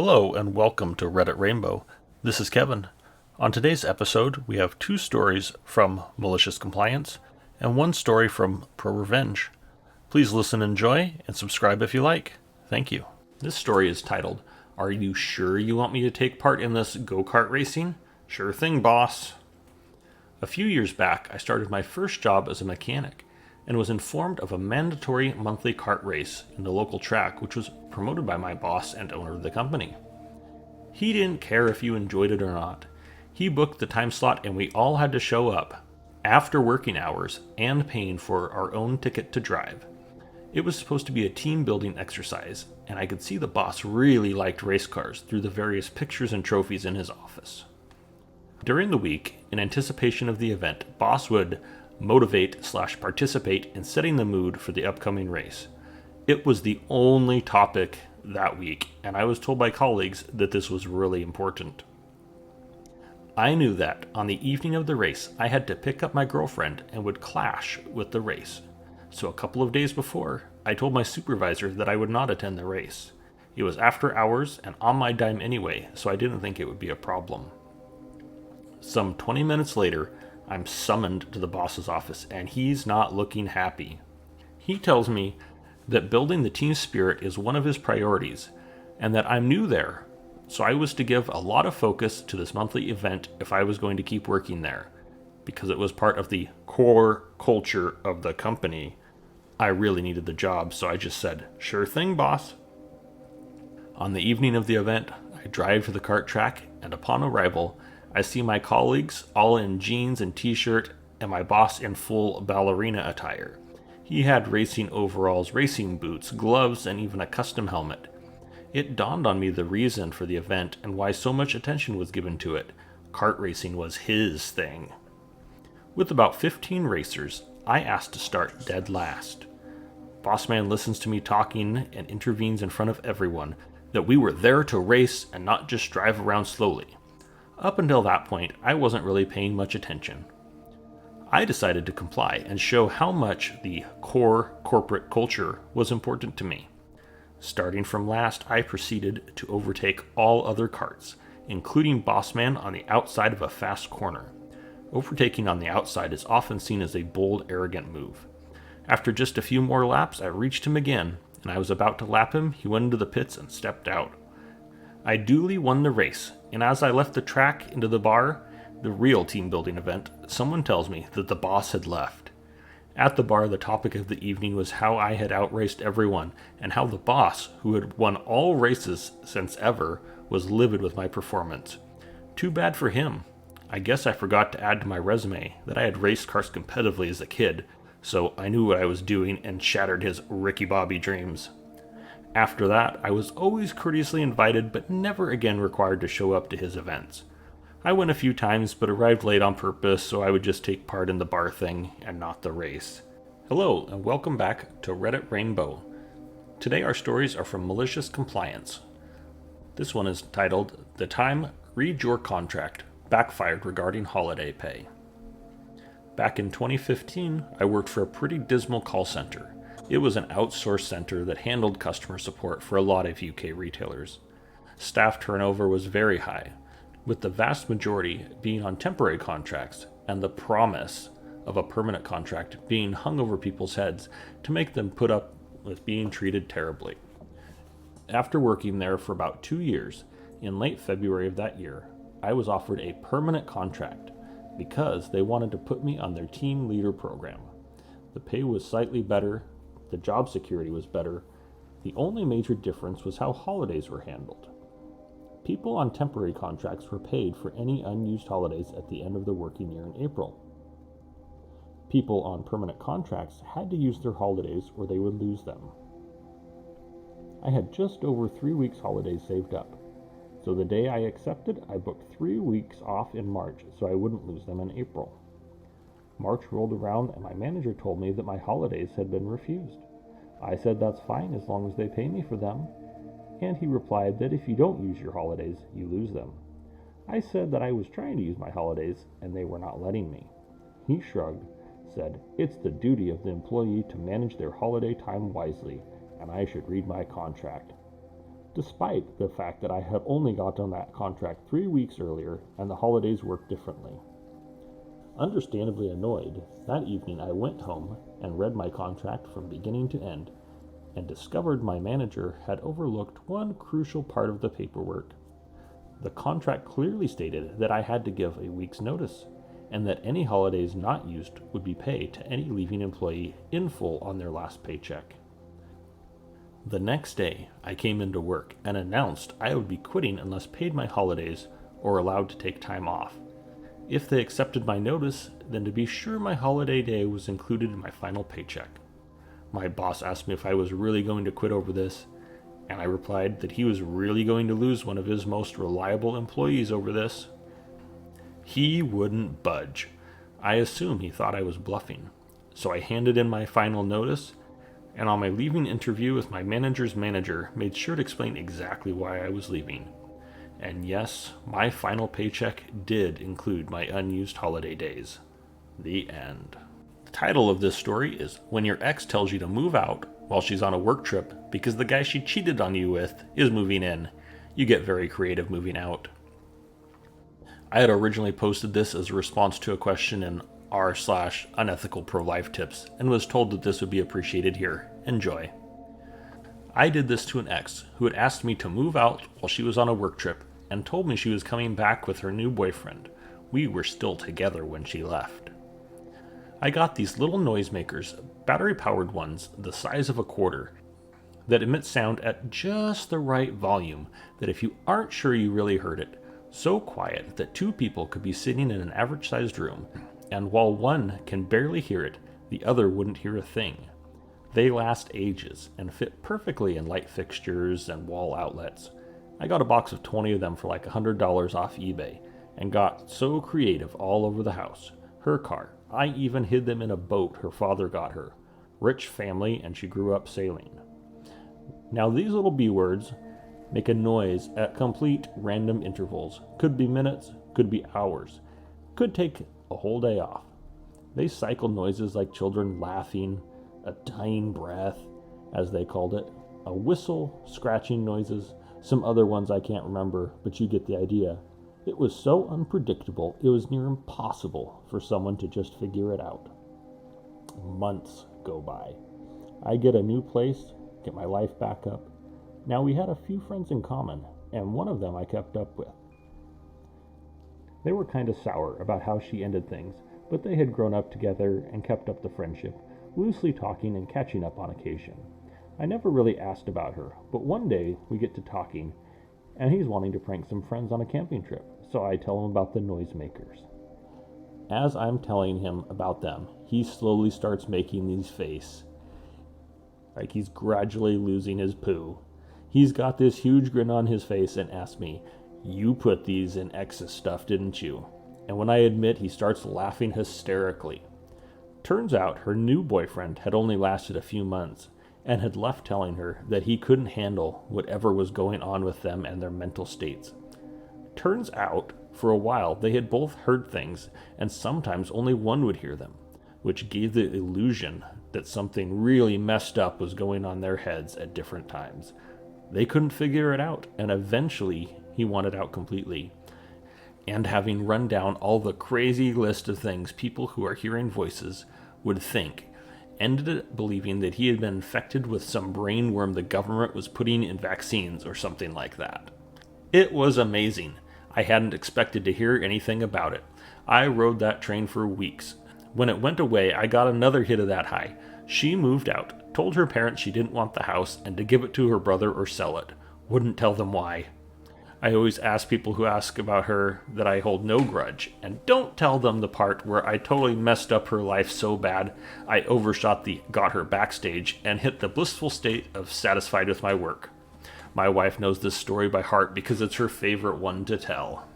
Hello and welcome to Reddit Rainbow. This is Kevin. On today's episode, we have two stories from Malicious Compliance and one story from ProRevenge. Please listen, enjoy, and subscribe if you like. Thank you. This story is titled, "Are you sure you want me to take part in this go-kart racing? Sure thing, boss." A few years back, I started my first job as a mechanic and was informed of a mandatory monthly kart race in the local track, which was promoted by my boss and owner of the company. He didn't care if you enjoyed it or not. He booked the time slot and we all had to show up, after working hours and paying for our own ticket to drive. It was supposed to be a team building exercise, and I could see the boss really liked race cars through the various pictures and trophies in his office. During the week, in anticipation of the event, boss would motivate/participate in setting the mood for the upcoming race. It was the only topic that week, and I was told by colleagues that this was really important. I knew that on the evening of the race, I had to pick up my girlfriend and would clash with the race. So a couple of days before, I told my supervisor that I would not attend the race. It was after hours and on my dime anyway, so I didn't think it would be a problem. Some 20 minutes later, I'm summoned to the boss's office, and he's not looking happy. He tells me that building the team spirit is one of his priorities, and that I'm new there, so I was to give a lot of focus to this monthly event if I was going to keep working there. Because it was part of the core culture of the company, I really needed the job, so I just said, "Sure thing, boss." On the evening of the event, I drive to the kart track, and upon arrival, I see my colleagues all in jeans and t-shirt, and my boss in full ballerina attire. He had racing overalls, racing boots, gloves, and even a custom helmet. It dawned on me the reason for the event and why so much attention was given to it. Kart racing was his thing. With about 15 racers, I asked to start dead last. Bossman listens to me talking and intervenes in front of everyone that we were there to race and not just drive around slowly. Up until that point, I wasn't really paying much attention. I decided to comply and show how much the core corporate culture was important to me. Starting from last, I proceeded to overtake all other karts, including Bossman on the outside of a fast corner. Overtaking on the outside is often seen as a bold, arrogant move. After just a few more laps, I reached him again, and I was about to lap him, he went into the pits and stepped out. I duly won the race, and as I left the track into the bar, the real team building event, someone tells me that the boss had left. At the bar, the topic of the evening was how I had outraced everyone, and how the boss, who had won all races since ever, was livid with my performance. Too bad for him. I guess I forgot to add to my resume that I had raced cars competitively as a kid, so I knew what I was doing and shattered his Ricky Bobby dreams. After that, I was always courteously invited but never again required to show up to his events. I went a few times but arrived late on purpose so I would just take part in the bar thing and not the race. Hello and welcome back to Reddit Rainbow. Today our stories are from Malicious Compliance. This one is titled, "The Time Read Your Contract, Backfired Regarding Holiday Pay." Back in 2015, I worked for a pretty dismal call center. It was an outsourced center that handled customer support for a lot of UK retailers. Staff turnover was very high, with the vast majority being on temporary contracts and the promise of a permanent contract being hung over people's heads to make them put up with being treated terribly. After working there for about 2 years, in late February of that year, I was offered a permanent contract because they wanted to put me on their team leader program. The pay was slightly better. The job security was better. The only major difference was how holidays were handled. People on temporary contracts were paid for any unused holidays at the end of the working year in April. People on permanent contracts had to use their holidays or they would lose them. I had just over 3 weeks holidays saved up, so the day I accepted, I booked 3 weeks off in March so I wouldn't lose them in April. March rolled around and my manager told me that my holidays had been refused. I said that's fine as long as they pay me for them, and he replied that if you don't use your holidays, you lose them. I said that I was trying to use my holidays and they were not letting me. He shrugged, said it's the duty of the employee to manage their holiday time wisely, and I should read my contract. despite the fact that I had only gotten that contract 3 weeks earlier and the holidays worked differently. Understandably annoyed, that evening I went home and read my contract from beginning to end and discovered my manager had overlooked one crucial part of the paperwork. The contract clearly stated that I had to give a week's notice and that any holidays not used would be paid to any leaving employee in full on their last paycheck. The next day, I came into work and announced I would be quitting unless paid my holidays or allowed to take time off. If they accepted my notice, then to be sure my holiday day was included in my final paycheck. My boss asked me if I was really going to quit over this, and I replied that he was really going to lose one of his most reliable employees over this. He wouldn't budge. I assume he thought I was bluffing. So I handed in my final notice, and on my leaving interview with my manager's manager, made sure to explain exactly why I was leaving. And yes, my final paycheck did include my unused holiday days. The end. The title of this story is When Your Ex Tells You to Move Out While She's on a Work Trip Because the Guy She Cheated on You With is moving in. You get very creative moving out. I had originally posted this as a response to a question in r/unethical pro-life tips and was told that this would be appreciated here. Enjoy. I did this to an ex who had asked me to move out while she was on a work trip and told me she was coming back with her new boyfriend. We were still together when she left. I got these little noisemakers, battery-powered ones the size of a quarter, that emit sound at just the right volume that if you aren't sure you really heard it, so quiet that two people could be sitting in an average-sized room, and while one can barely hear it, the other wouldn't hear a thing. They last ages and fit perfectly in light fixtures and wall outlets. I got a box of 20 of them for like $100 off eBay and got so creative all over the house. Her car. I even hid them in a boat her father got her. Rich family, and she grew up sailing. Now these little B words make a noise at complete random intervals. Could be minutes, could be hours, could take a whole day off. They cycle noises like children laughing, a dying breath, as they called it, a whistle, scratching noises, some other ones I can't remember, but you get the idea. It was so unpredictable, it was near impossible for someone to just figure it out. Months go by. I get a new place, get my life back up. Now we had a few friends in common, and one of them I kept up with. They were kind of sour about how she ended things, but they had grown up together and kept up the friendship, loosely talking and catching up on occasion. I never really asked about her, but one day we get to talking, and he's wanting to prank some friends on a camping trip, so I tell him about the noisemakers. As I'm telling him about them, he slowly starts making these faces, like he's gradually losing his poo. He's got this huge grin on his face and asks me, "You put these in X's stuff, didn't you?" And when I admit, he starts laughing hysterically. Turns out her new boyfriend had only lasted a few months and had left telling her that he couldn't handle whatever was going on with them and their mental states. Turns out, for a while, they had both heard things, and sometimes only one would hear them, which gave the illusion that something really messed up was going on in their heads at different times. They couldn't figure it out, and eventually he wanted out completely. And having run down all the crazy list of things people who are hearing voices would think, ended up believing that he had been infected with some brain worm the government was putting in vaccines or something like that. It was amazing. I hadn't expected to hear anything about it. I rode that train for weeks. When it went away, I got another hit of that high. She moved out, told her parents she didn't want the house and to give it to her brother or sell it. Wouldn't tell them why. I always ask people who ask about her that I hold no grudge, and don't tell them the part where I totally messed up her life so bad I overshot the got her backstage and hit the blissful state of satisfied with my work. My wife knows this story by heart because it's her favorite one to tell.